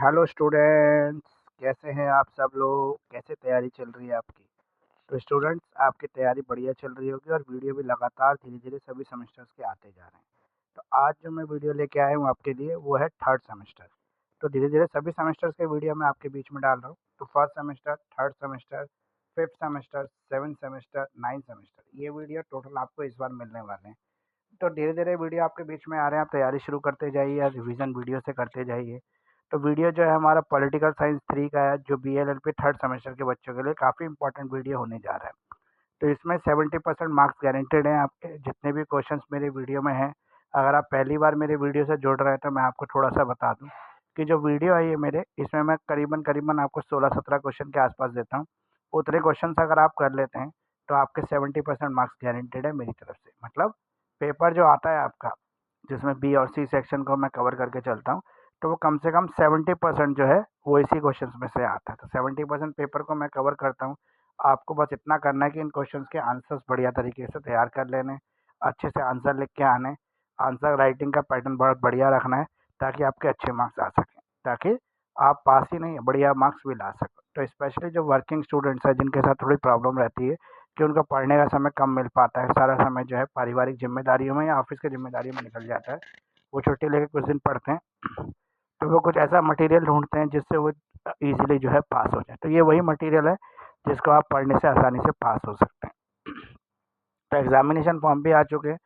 Hello students, कैसे हैं आप सब लोग? कैसे तैयारी चल रही है आपकी? तो स्टूडेंट्स, आपकी तैयारी बढ़िया चल रही होगी और वीडियो भी लगातार धीरे धीरे सभी सेमेस्टर्स के आते जा रहे हैं। तो आज जो मैं वीडियो लेके आया हूँ आपके लिए वो है थर्ड सेमेस्टर। तो धीरे धीरे सभी सेमेस्टर्स के वीडियो मैं आपके बीच में डाल रहा हूँ। तो first semester, third semester, fifth semester, seventh semester, ninth semester, ये वीडियो टोटल आपको इस बार मिलने वाले हैं। तो धीरे धीरे वीडियो आपके बीच में आ रहे हैं, आप तैयारी शुरू करते जाइए या रिवीजन वीडियो से करते जाइए। तो वीडियो जो है हमारा पॉलिटिकल साइंस 3 का है, जो BLLB थर्ड सेमेस्टर के बच्चों के लिए काफ़ी इंपॉर्टेंट वीडियो होने जा रहा है। तो इसमें 70% मार्क्स गारंटेड हैं आपके, जितने भी क्वेश्चंस मेरे वीडियो में हैं। अगर आप पहली बार मेरे वीडियो से जुड़ रहे हैं तो मैं आपको थोड़ा सा बता दूं कि जो वीडियो है ये मेरे, इसमें मैं करीबन करीबन आपको 16-17 क्वेश्चन के आसपास देता हूँ। उतने क्वेश्चन अगर आप कर लेते हैं तो आपके 70% मार्क्स गारंटेड है मेरी तरफ से। मतलब पेपर जो आता है आपका, जिसमें बी और सी सेक्शन को मैं कवर करके चलता हूँ, तो वो कम से कम 70% जो है वो इसी क्वेश्चंस में से आता है। तो 70% पेपर को मैं कवर करता हूँ। आपको बस इतना करना है कि इन क्वेश्चंस के आंसर्स बढ़िया तरीके से तैयार कर लेने, अच्छे से आंसर लिख के आने, आंसर राइटिंग का पैटर्न बहुत बढ़िया रखना है, ताकि आपके अच्छे मार्क्स आ सकें, ताकि आप पास ही नहीं बढ़िया मार्क्स भी ला सको। तो स्पेशली जो वर्किंग स्टूडेंट्स हैं, जिनके साथ थोड़ी प्रॉब्लम रहती है कि उनको पढ़ने का समय कम मिल पाता है, सारा समय जो है पारिवारिक जिम्मेदारियों में या ऑफिस की जिम्मेदारियों में निकल जाता है, वो छुट्टी लेके कुछ दिन पढ़ते हैं, तो वो कुछ ऐसा मटेरियल ढूंढते हैं जिससे वो इजीली जो है पास हो जाए। तो ये वही मटेरियल है जिसको आप पढ़ने से आसानी से पास हो सकते हैं। तो एग्जामिनेशन फॉर्म भी आ चुके हैं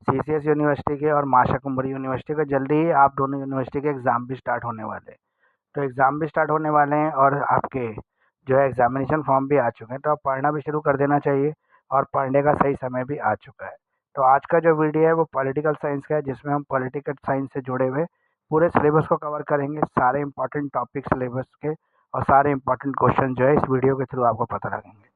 CCS यूनिवर्सिटी के और माशा कुंभरी यूनिवर्सिटी के। जल्दी ही आप दोनों यूनिवर्सिटी के एग्ज़ाम भी स्टार्ट होने वाले हैं। तो एग्ज़ाम भी स्टार्ट होने वाले हैं और आपके जो है एग्जामिनेशन फॉर्म भी आ चुके हैं। तो आप पढ़ना भी शुरू कर देना चाहिए और पढ़ने का सही समय भी आ चुका है। तो आज का जो वीडियो है वो पॉलिटिकल साइंस का है, जिसमें हम पॉलिटिकल साइंस से जुड़े हुए पूरे सिलेबस को कवर करेंगे, सारे इंपॉर्टेंट टॉपिक सिलेबस के, और सारे इंपॉर्टेंट क्वेश्चन जो है इस वीडियो के थ्रू आपको पता लगेंगे।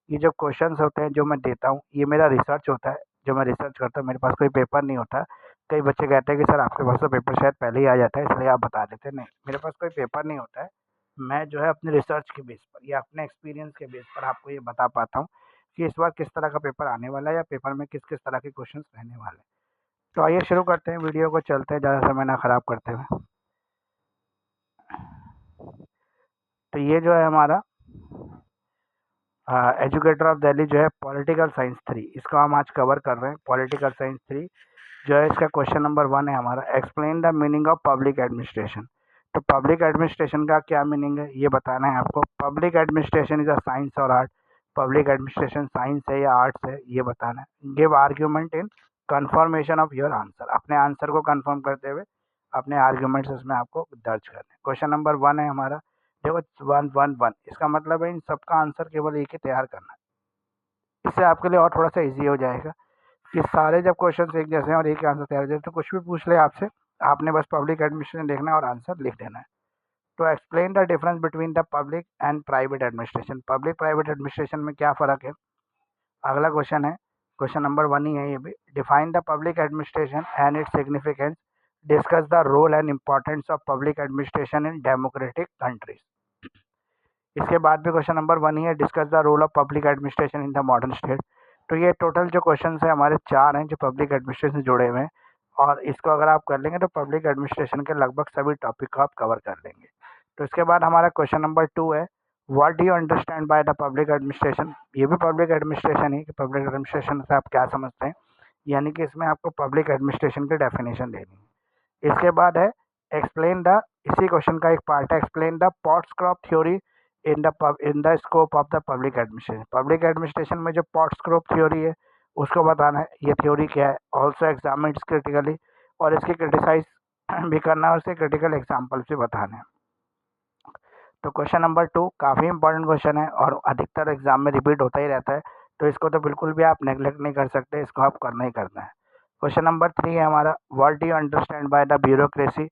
ये जो क्वेश्चंस होते हैं जो मैं देता हूँ, ये मेरा रिसर्च होता है। जो मैं रिसर्च करता हूँ, मेरे पास कोई पेपर नहीं होता। कई बच्चे कहते हैं कि सर आपके पास तो पेपर शायद पहले ही आ जाता है, इसलिए आप बता देते हैं। नहीं, मेरे पास कोई पेपर नहीं होता है। मैं जो है अपने रिसर्च के बेस पर या अपने एक्सपीरियंस के बेस पर आपको ये बता पाता हूँ कि इस बार किस तरह का पेपर आने वाला है या पेपर में किस किस तरह के क्वेश्चन रहने वाले हैं। तो आइए शुरू करते हैं वीडियो को, चलते हैं ज़्यादा समय ना खराब करते हुए। तो ये जो है हमारा एजुकेटर ऑफ दिल्ली जो है पॉलिटिकल साइंस 3, इसको हम आज कवर कर रहे हैं। पॉलिटिकल साइंस 3 जो है, इसका क्वेश्चन नंबर 1 है हमारा, explain the meaning of public administration. तो पब्लिक एडमिनिस्ट्रेशन का क्या मीनिंग है ये बताना है आपको। Public administration is a science और आर्ट। पब्लिक एडमिनिस्ट्रेशन साइंस है या आर्ट्स है ये बताना है। Give argument in confirmation of your answer. अपने आंसर को कन्फर्म करते हुए अपने आर्ग्यूमेंट्स इसमें आपको दर्ज करने। क्वेश्चन नंबर 1 है हमारा, देखो 1-1-1, इसका मतलब है इन सबका आंसर केवल एक ही तैयार करना है। इससे आपके लिए और थोड़ा सा ईजी हो जाएगा कि सारे जब क्वेश्चन एक जैसे हैं और एक ही आंसर तैयार हो जाए तो कुछ भी पूछ ले आपसे, आपने बस पब्लिक एडमिनिस्ट्रेशन लिखना है और आंसर लिख देना है। तो explain the difference between the public and private administration. Public private administration में क्या फ़र्क है, अगला क्वेश्चन है। क्वेश्चन नंबर 1 ही है ये भी। Define the public administration and its significance. Discuss the role and importance of public administration in democratic countries. इसके बाद भी क्वेश्चन नंबर 1 ही है, discuss the role of public administration in the modern state. तो ये टोटल जो question है हमारे 4 हैं जो पब्लिक एडमिनिस्ट्रेशन से जुड़े हुए हैं, और इसको अगर आप कर लेंगे तो पब्लिक एडमिनिस्ट्रेशन के लगभग सभी टॉपिक को आप कवर कर लेंगे। तो इसके बाद हमारा क्वेश्चन नंबर 2 है, what do you understand by the public administration. ये भी पब्लिक एडमिनिस्ट्रेशन ही कि पब्लिक एडमिनिस्ट्रेशन से आप क्या समझते हैं, यानी कि इसमें आपको पब्लिक एडमिनिस्ट्रेशन की डेफिनेशन देनी है। इसके बाद है एक्सप्लेन द, इसी क्वेश्चन का एक पार्ट है, explain the pots crop theory in the scope of the public administration. Public administration में जो पॉट्स क्रॉप थ्योरी है उसको बताना है, ये थ्योरी क्या है। ऑल्सो एग्जामिन क्रिटिकली, और इसकी क्रिटिसाइज भी करना है और इसके क्रिटिकल एग्जाम्पल्स भी बताने हैं। तो क्वेश्चन नंबर 2 काफ़ी इंपॉर्टेंट क्वेश्चन है और अधिकतर एग्जाम में रिपीट होता ही रहता है, तो इसको तो बिल्कुल भी आप नेग्लेक्ट नहीं कर सकते, इसको आप करना ही करना है। क्वेश्चन नंबर 3 है हमारा, what do you understand by the bureaucracy.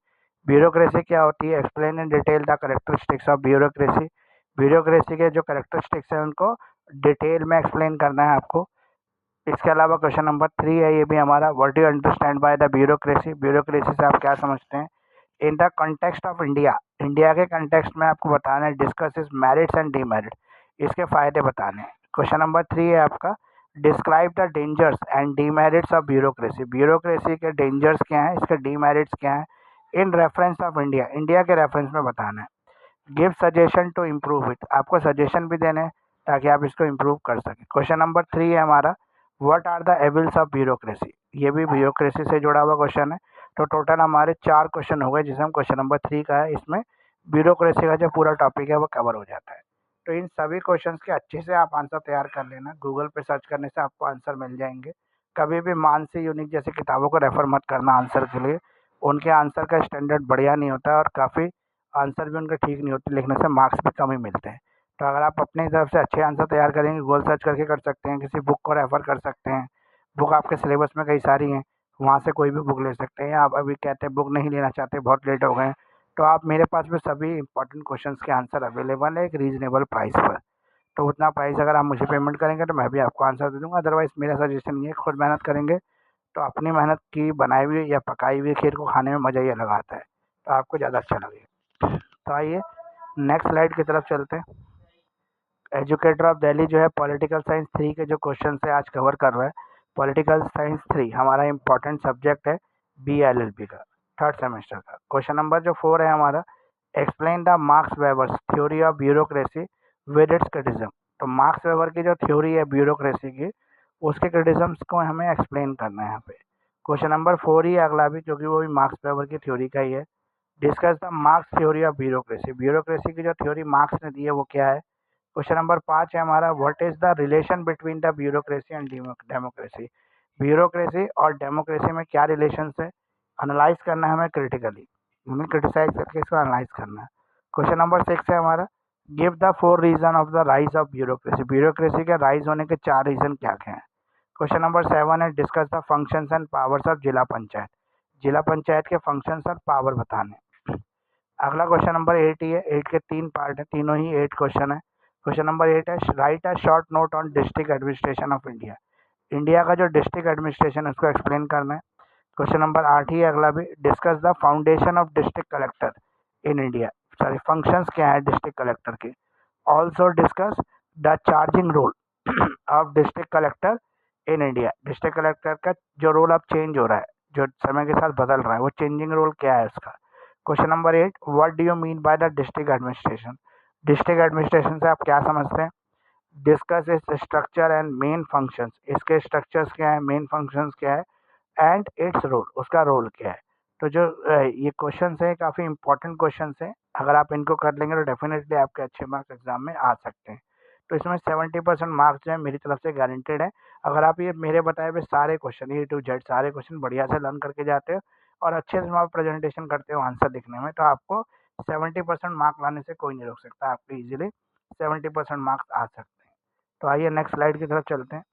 Bureaucracy क्या होती है, explain in detail the characteristics of bureaucracy. Bureaucracy के जो कैरेक्टरिस्टिक्स हैं उनको डिटेल में एक्सप्लेन करना है आपको। इसके अलावा क्वेश्चन नंबर 3 है ये भी हमारा, what do you understand by the bureaucracy. Bureaucracy से आप क्या समझते हैं in the context of India. India के कंटेक्स्ट में आपको बताना है, discuss is merits and demerit, इसके फ़ायदे बताने हैं। क्वेश्चन नंबर 3 है आपका, describe the dangers and demerits of bureaucracy. Bureaucracy के डेंजर्स क्या हैं, इसके डीमेरिट्स क्या हैं, in reference of India, India के रेफरेंस में बताना है। Give suggestion to improve it, आपको सजेशन भी देने हैं ताकि आप इसको इम्प्रूव कर सकें। क्वेश्चन नंबर 3 है हमारा, what are the evils of bureaucracy, ये भी ब्यूरोक्रेसी से जुड़ा हुआ क्वेश्चन है। तो टोटल हमारे 4 क्वेश्चन हो गए जिसमें हम क्वेश्चन नंबर 3 का है, इसमें ब्यूरोक्रेसी का जो पूरा टॉपिक है वो कवर हो जाता है। तो इन सभी क्वेश्चंस के अच्छे से आप आंसर तैयार कर लेना, गूगल पे सर्च करने से आपको आंसर मिल जाएंगे। कभी भी मानसी यूनिक जैसी किताबों को रेफर मत करना आंसर के लिए, उनके आंसर का स्टैंडर्ड बढ़िया नहीं होता है और काफ़ी आंसर भी उनके ठीक नहीं होते, लिखने से मार्क्स भी कम ही मिलते हैं। तो अगर आप अपनी तरफ से अच्छे आंसर तैयार करेंगे, गूगल सर्च करके कर सकते हैं, किसी बुक को रेफ़र कर सकते हैं, बुक आपके सिलेबस में कई सारी हैं, वहाँ से कोई भी बुक ले सकते हैं। या आप अभी कहते हैं बुक नहीं लेना चाहते, बहुत लेट हो गए हैं, तो आप मेरे पास में सभी इंपॉर्टेंट क्वेश्चंस के आंसर अवेलेबल है एक रीज़नेबल प्राइस पर। तो उतना प्राइस अगर आप मुझे पेमेंट करेंगे तो मैं भी आपको आंसर दे दूँगा। अदरवाइज़ मेरा सजेशन ये है, खुद मेहनत करेंगे तो अपनी मेहनत की बनाई हुई या पकाई हुई खीर को खाने में मज़ा ही अलग आता है, तो आपको ज़्यादा अच्छा लगेगा। तो आइए नेक्स्ट स्लाइड की तरफ चलते हैं। एजुकेटर ऑफ दिल्ली जो है पॉलिटिकल साइंस 3 के जो क्वेश्चन है आज कवर कर रहा है। पॉलिटिकल साइंस 3 हमारा इंपॉर्टेंट सब्जेक्ट है BLLB का, थर्ड सेमेस्टर का। क्वेश्चन नंबर जो 4 है हमारा, explain the marks Weber's theory of bureaucracy with its criticism. तो मार्क्स वेबर की जो थ्योरी है ब्यूरोक्रेसी की, उसके क्रिटिज्म्स को हमें एक्सप्लेन करना है यहाँ पे। क्वेश्चन नंबर 4 ही है अगला भी, क्योंकि वो भी मार्क्स वेबर की थ्योरी का ही है। Discuss the marks theory of bureaucracy, bureaucracy की जो थ्योरी मार्क्स ने दी है वो क्या है। क्वेश्चन नंबर 5 है हमारा, what is the relation between the bureaucracy and democracy, bureaucracy और डेमोक्रेसी में क्या रिलेशन है, एनालाइज करना है हमें क्रिटिकली, हमें क्रिटिसाइज करके इसको एनालाइज करना है। क्वेश्चन नंबर 6 है हमारा, give the 4 reason of the rise of bureaucracy, bureaucracy के राइज होने के 4 रीजन क्या क्या हैं। क्वेश्चन नंबर 7 है, discuss the functions and powers of जिला पंचायत, जिला पंचायत के फंक्शंस और पावर बताने। अगला क्वेश्चन नंबर 8 ही है, 8 के 3 पार्ट है, तीनों ही 8 क्वेश्चन है। क्वेश्चन नंबर 8 है, right a short note on district administration of India, India का जो डिस्ट्रिक्ट एडमिनिस्ट्रेशन है उसको एक्सप्लेन करना है। क्वेश्चन नंबर 8 ही है अगला भी, discuss the foundation of district collector in India, sorry functions क्या है डिस्ट्रिक्ट कलेक्टर के। Also discuss the charging role of district collector in India, district collector का जो रोल अब चेंज हो रहा है, जो समय के साथ बदल रहा है, वो चेंजिंग रोल क्या है उसका। Question number 8, what do you mean by the district administration, district administration से आप क्या समझते हैं। Discuss its structure and main functions, इसके स्ट्रक्चर्स क्या है, मेन फंक्शंस क्या है, एंड इट्स रोल, उसका रोल क्या है। तो जो ये क्वेश्चंस हैं काफ़ी इंपॉर्टेंट क्वेश्चंस हैं, अगर आप इनको कर लेंगे तो डेफिनेटली आपके अच्छे मार्क्स एग्जाम में आ सकते हैं। तो इसमें 70% मार्क्स जो है मेरी तरफ से गारंटेड है। अगर आप ये मेरे बताए हुए सारे क्वेश्चन A to Z सारे क्वेश्चन बढ़िया से लर्न करके जाते हो और अच्छे से आप प्रेजेंटेशन करते हो आंसर लिखने में, तो आपको 70% मार्क लाने से कोई नहीं रोक सकता, आपको ईजिली 70% मार्क्स आ सकते हैं। तो आइए नेक्स्ट स्लाइड की तरफ चलते हैं।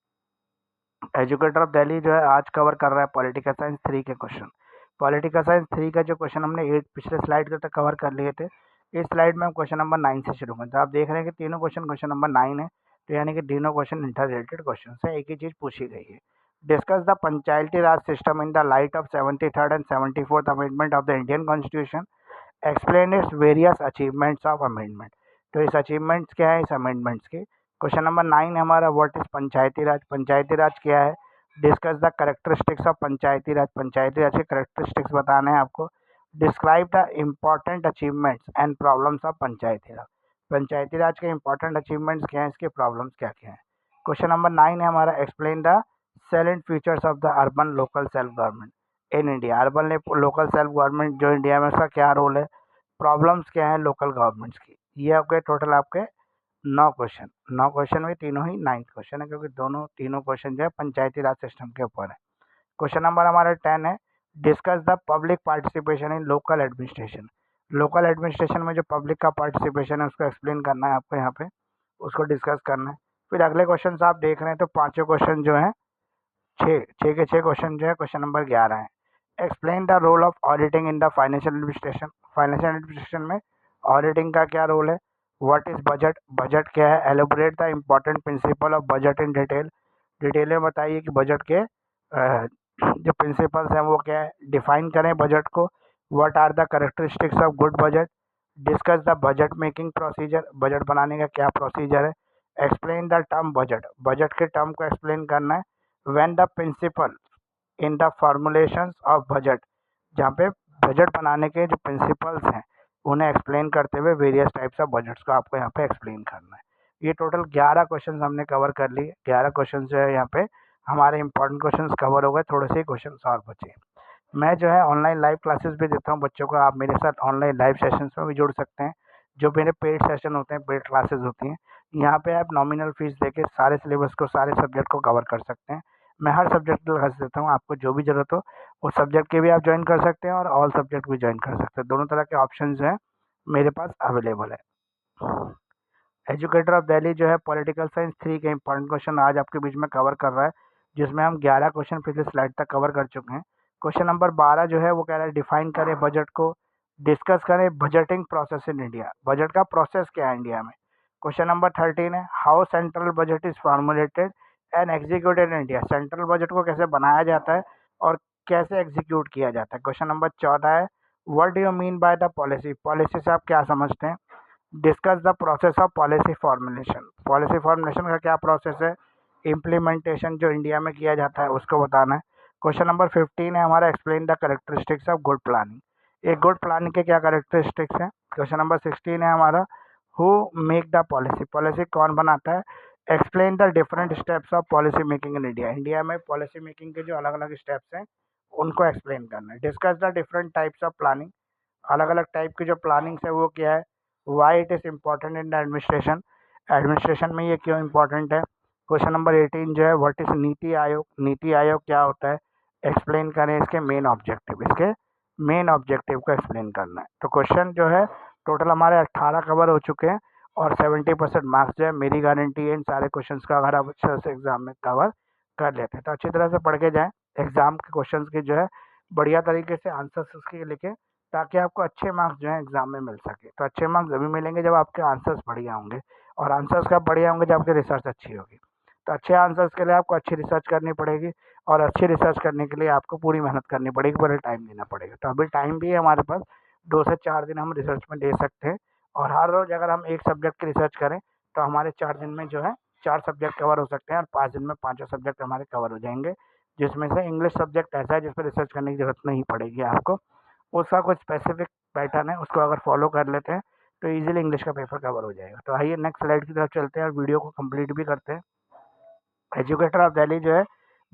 एजुकेटर ऑफ दिल्ली जो है आज कवर कर रहा है पॉलिटिकल साइंस 3 के क्वेश्चन। पॉलिटिकल साइंस 3 का जो क्वेश्चन हमने 8 पिछले स्लाइड के तक कवर कर लिए थे, इस स्लाइड में हम क्वेश्चन नंबर 9 से शुरू करें। तो आप देख रहे हैं कि तीनों क्वेश्चन क्वेश्चन नंबर 9 है, तो यानी कि तीनों क्वेश्चन इंटर रिलेटेड क्वेश्चन है, एक ही चीज़ पूछी गई है। Discuss the Panchayati Raj system in the light of 73rd and 74th amendment of the Indian constitution, explain its various achievements of amendment. तो इस अचीवमेंट्स क्या है इस अमेंडमेंट्स के। क्वेश्चन नंबर 9 हमारा, व्हाट इज पंचायती राज, पंचायती राज क्या है। Discuss the characteristics of Panchayati Raj, Panchayati Raj के करेक्टरिस्टिक्स बताने हैं आपको। Describe the important achievements and problems of Panchayati Raj, Panchayati Raj के इंपॉर्टेंट अचीवमेंट्स क्या हैं, इसके प्रॉब्लम्स क्या क्या हैं। क्वेश्चन नंबर 9 है हमारा, explain the salient features of the urban local self government in India, urban local self government जो इंडिया में उसका क्या रोल है, प्रॉब्लम्स क्या है लोकल गवर्नमेंट्स की। ये आपके टोटल आपके 9 क्वेश्चन में तीनों ही 9th क्वेश्चन है, क्योंकि तीनों क्वेश्चन जो है पंचायती राज सिस्टम के ऊपर है। क्वेश्चन नंबर हमारा 10 है, discuss the public participation in local administration, local administration में जो पब्लिक का पार्टिसिपेशन है उसको एक्सप्लेन करना है आपको यहाँ पे, उसको डिस्कस करना है। फिर अगले क्वेश्चन आप देख रहे हैं तो पाँचों क्वेश्चन जो है छः के छः क्वेश्चन जो है क्वेश्चन नंबर 11 है। Explain the role of auditing in the financial administration, financial administration में ऑडिटिंग का क्या रोल है। व्हाट इज बजट, बजट क्या है। Elaborate the important principle of budget in detail, detail में बताइए कि बजट के जो प्रिंसिपल्स हैं वो क्या है, डिफाइन करें बजट को। What are the characteristics of good budget. Discuss the budget making procedure, budget बनाने का क्या प्रोसीजर है। Explain the term budget, budget के टर्म को एक्सप्लेन करना है। When the principle in the formulations of budget, जहाँ पे बजट बनाने के जो प्रिंसिपल्स हैं उन्हें एक्सप्लेन करते हुए वेरियस टाइप्स ऑफ बजट्स को आपको यहाँ पे एक्सप्लेन करना है। ये टोटल 11 क्वेश्चन हमने कवर कर लिए। 11 क्वेश्चन जो है यहाँ पे हमारे इंपॉर्टेंट क्वेश्चन कवर हो गए, थोड़े से क्वेश्चन और बचे। मैं जो है ऑनलाइन लाइव क्लासेस भी देता हूँ बच्चों को। आप मेरे साथ ऑनलाइन लाइव सेशंस में भी जुड़ सकते हैं। जो मेरे पेड सेशन होते हैं, पेड क्लासेस होती हैं, यहाँ पे आप नॉमिनल फीस देके सारे सिलेबस को, सारे सब्जेक्ट को कवर कर सकते हैं। मैं हर सब्जेक्ट की क्लास देता हूँ। आपको जो भी ज़रूरत हो उस सब्जेक्ट के भी आप ज्वाइन कर सकते हैं और ऑल सब्जेक्ट भी ज्वाइन कर सकते हैं। दोनों तरह के ऑप्शन जो हैं मेरे पास अवेलेबल है। एजुकेटर ऑफ दिल्ली जो है पॉलिटिकल साइंस 3 के इंपॉर्टेंट क्वेश्चन आज आपके बीच में कवर कर रहा है, जिसमें हम 11 क्वेश्चन पिछले स्लाइड तक कवर कर चुके हैं। क्वेश्चन नंबर 12 जो है वो कह रहा है डिफाइन करें बजट को, डिस्कस करें budgeting process in India, budget का प्रोसेस क्या है इंडिया में। क्वेश्चन नंबर 13 है how central budget is formulated and executed in India, central budget को कैसे बनाया जाता है और कैसे एग्जीक्यूट किया जाता है। क्वेश्चन नंबर 14 है what do you mean by the policy, policy से आप क्या समझते हैं। Discuss the process of policy formulation, policy formulation का क्या प्रोसेस है, इम्प्लीमेंटेशन जो इंडिया में किया जाता है उसको बताना है। क्वेश्चन नंबर 15 है हमारा explain the characteristics of good planning, एक गुड प्लानिंग के क्या कैरेक्टरिस्टिक्स हैं। क्वेश्चन नंबर 16 है हमारा who make the policy, policy कौन बनाता है। Explain the different steps of policy making in India, India में पॉलिसी मेकिंग के जो अलग अलग स्टेप्स हैं उनको एक्सप्लेन करना है। Discuss the different types of planning, अलग अलग टाइप की जो प्लानिंग्स है वो क्या है। Why it is important in the administration, administration में ये क्यों इम्पॉर्टेंट है। क्वेश्चन नंबर 18 जो है व्हाट इज़ नीति आयोग, नीति आयोग क्या होता है, एक्सप्लेन करें इसके मेन ऑब्जेक्टिव, इसके मेन ऑब्जेक्टिव को एक्सप्लेन करना है। तो क्वेश्चन जो है टोटल हमारे 18 कवर हो चुके हैं और 70% मार्क्स जो है मेरी गारंटी है इन सारे क्वेश्चन का, अगर आप अच्छे से एग्जाम में कवर कर लेते हैं तो अच्छी तरह से पढ़ के जाएँ। एग्जाम के क्वेश्चन की जो है बढ़िया तरीके से आंसर्स उसके लिखे ताकि आपको अच्छे मार्क्स जो है एग्जाम में मिल सके। तो अच्छे मार्क्स अभी मिलेंगे जब आपके आंसर्स बढ़िया होंगे, और आंसर्स कब बढ़िया होंगे जब आपकी रिसर्च अच्छी होगी। तो अच्छे आंसर्स के लिए आपको अच्छी रिसर्च करनी पड़ेगी और अच्छी रिसर्च करने के लिए आपको पूरी मेहनत करनी पड़ेगी, पूरा टाइम देना पड़ेगा। तो अभी टाइम भी है हमारे पास, 2 से 4 दिन हम रिसर्च में दे सकते हैं और हर रोज़ अगर हम एक सब्जेक्ट की रिसर्च करें तो हमारे 4 दिन में जो है 4 सब्जेक्ट कवर हो सकते हैं और 5 दिन में पाँचों सब्जेक्ट हमारे कवर हो जाएंगे, जिसमें से इंग्लिश सब्जेक्ट ऐसा है जिस पर रिसर्च करने की ज़रूरत नहीं पड़ेगी आपको। उसका कुछ स्पेसिफिक पैटर्न है, उसको अगर फॉलो कर लेते हैं तो इजीली इंग्लिश का पेपर कवर हो जाएगा। तो आइए नेक्स्ट स्लाइड की तरफ चलते हैं और वीडियो को कंप्लीट भी करते हैं। एजुकेटर ऑफ दिल्ली जो है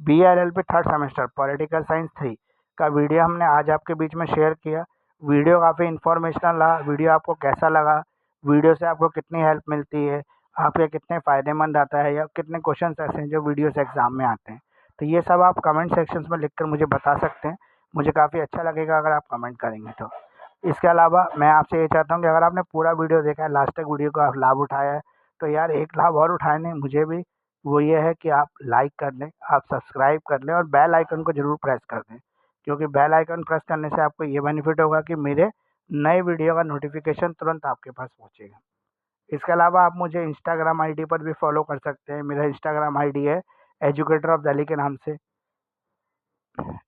BLLB third semester political science 3 का वीडियो हमने आज आपके बीच में शेयर किया। वीडियो काफ़ी इन्फॉर्मेशनल रहा। वीडियो आपको कैसा लगा, वीडियो से आपको कितनी हेल्प मिलती है, आपके कितने फ़ायदेमंद आता है या कितने क्वेश्चन ऐसे हैं जो वीडियो से एग्ज़ाम में आते हैं, तो ये सब आप कमेंट सेक्शंस में लिखकर मुझे बता सकते हैं। मुझे काफ़ी अच्छा लगेगा अगर आप कमेंट करेंगे तो। इसके अलावा मैं आपसे ये चाहता हूँ कि अगर आपने पूरा वीडियो देखा है, लास्ट तक वीडियो का लाभ उठाया है, तो यार एक लाभ और उठाने मुझे भी, वो ये है कि आप लाइक कर लें, आप सब्सक्राइब कर लें और बेल आइकन को ज़रूर प्रेस कर दें, क्योंकि बेल आइकन प्रेस करने से आपको ये बेनिफिट होगा कि मेरे नए वीडियो का नोटिफिकेशन तुरंत आपके पास पहुंचेगा। इसके अलावा आप मुझे इंस्टाग्राम आईडी पर भी फॉलो कर सकते हैं। मेरा इंस्टाग्राम आईडी है एजुकेटर ऑफ दिल्ली के नाम से।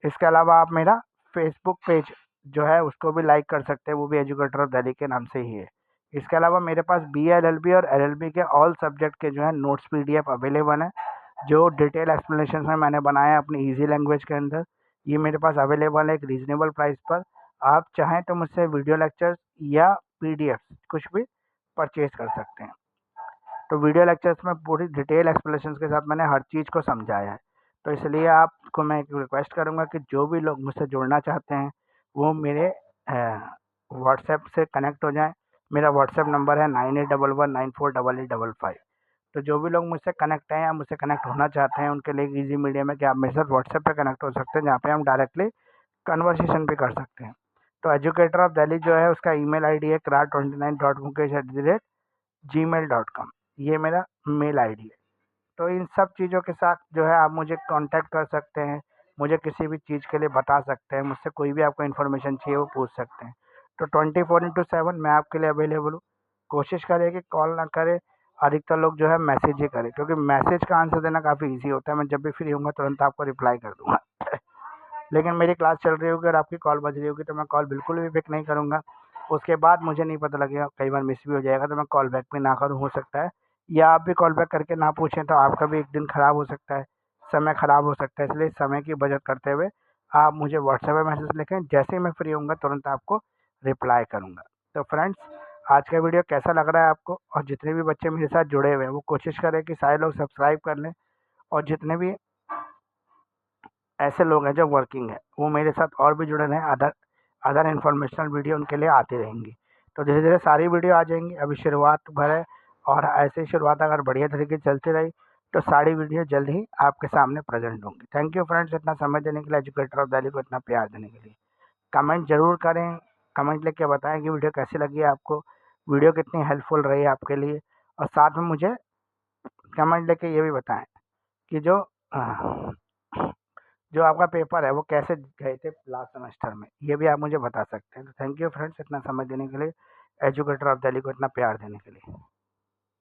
इसके अलावा आप मेरा फेसबुक पेज जो है उसको भी लाइक कर सकते हैं, वो भी एजुकेटर ऑफ दिल्ली के नाम से ही है। इसके अलावा मेरे पास BLLB और LLB के ऑल सब्जेक्ट के जो है नोट्स PDF अवेलेबल हैं, जो डिटेल एक्सप्लेनेशन में मैंने बनाया है अपनी ईजी लैंग्वेज के अंदर। ये मेरे पास अवेलेबल है एक रीज़नेबल प्राइस पर। आप चाहें तो मुझसे वीडियो लेक्चर्स या PDF कुछ भी परचेज कर सकते हैं। तो वीडियो लेक्चर्स में पूरी डिटेल एक्सप्लेनेशन के साथ मैंने हर चीज़ को समझाया है। तो इसलिए आपको मैं एक रिक्वेस्ट करूँगा कि जो भी लोग मुझसे जुड़ना चाहते हैं वो मेरे व्हाट्सएप से कनेक्ट हो जाएँ। मेरा व्हाट्सएप नंबर है 9811948855। तो जो भी लोग मुझसे कनेक्ट हैं या मुझसे कनेक्ट होना चाहते हैं उनके लिए एक ईजी मीडियम है कि आप मेरे साथ व्हाट्सएप पे कनेक्ट हो सकते हैं, जहाँ पे हम डायरेक्टली कन्वर्सेशन भी कर सकते हैं। तो एजुकेटर ऑफ दिल्ली जो है उसका ईमेल आईडी है krar29.mukesh@gmail.com, ये मेरा मेल आईडी है। तो इन सब चीज़ों के साथ जो है आप मुझे कांटेक्ट कर सकते हैं, मुझे किसी भी चीज़ के लिए बता सकते हैं, मुझसे कोई भी आपको इन्फॉर्मेशन चाहिए वो पूछ सकते हैं। तो 24/7 मैं आपके लिए अवेलेबल हूँ। कोशिश करें कि कॉल ना करें, अधिकतर लोग जो है मैसेज ही करें, क्योंकि मैसेज का आंसर देना काफ़ी ईज़ी होता है। मैं जब भी फ्री होऊँगा तुरंत आपको रिप्लाई कर दूँगा। लेकिन मेरी क्लास चल रही होगी और आपकी कॉल बज रही होगी तो मैं कॉल बिल्कुल भी पिक नहीं करूँगा। उसके बाद मुझे नहीं पता लगेगा, कई बार मिस भी हो जाएगा तो मैं कॉल बैक भी ना करूँ, हो सकता है, या आप भी कॉल बैक करके ना पूछें तो आपका भी एक दिन ख़राब हो सकता है, समय ख़राब हो सकता है। इसलिए समय की बचत करते हुए आप मुझे व्हाट्सएप पे मैसेज लिखें, जैसे ही मैं फ्री होऊँगा तुरंत आपको रिप्लाई करूँगा। तो फ्रेंड्स, आज का वीडियो कैसा लग रहा है आपको? और जितने भी बच्चे मेरे साथ जुड़े हुए हैं वो कोशिश करें कि सारे लोग सब्सक्राइब कर लें, और जितने भी ऐसे लोग हैं जो वर्किंग है वो मेरे साथ और भी जुड़े रहें। अदर अदर इन्फॉर्मेशनल वीडियो उनके लिए आती रहेंगी। तो धीरे धीरे सारी वीडियो आ जाएंगी, अभी शुरुआत भर है, और ऐसे ही शुरुआत अगर बढ़िया तरीके से चलती रही तो सारी वीडियो जल्द ही आपके सामने प्रेजेंट होंगी। थैंक यू फ्रेंड्स, इतना समय देने के लिए, एजुकेटर ऑफ दिल्ली को इतना प्यार देने के लिए। कमेंट जरूर करें, कमेंट लेके बताएं कि वीडियो कैसी लगी आपको, वीडियो कितनी हेल्पफुल रही आपके लिए, और साथ में मुझे कमेंट लेके ये भी बताएं कि जो आपका पेपर है वो कैसे गए थे लास्ट सेमेस्टर में, ये भी आप मुझे बता सकते हैं। तो थैंक यू फ्रेंड्स, इतना समय देने के लिए, एजुकेटर ऑफ दिल्ली को इतना प्यार देने के लिए।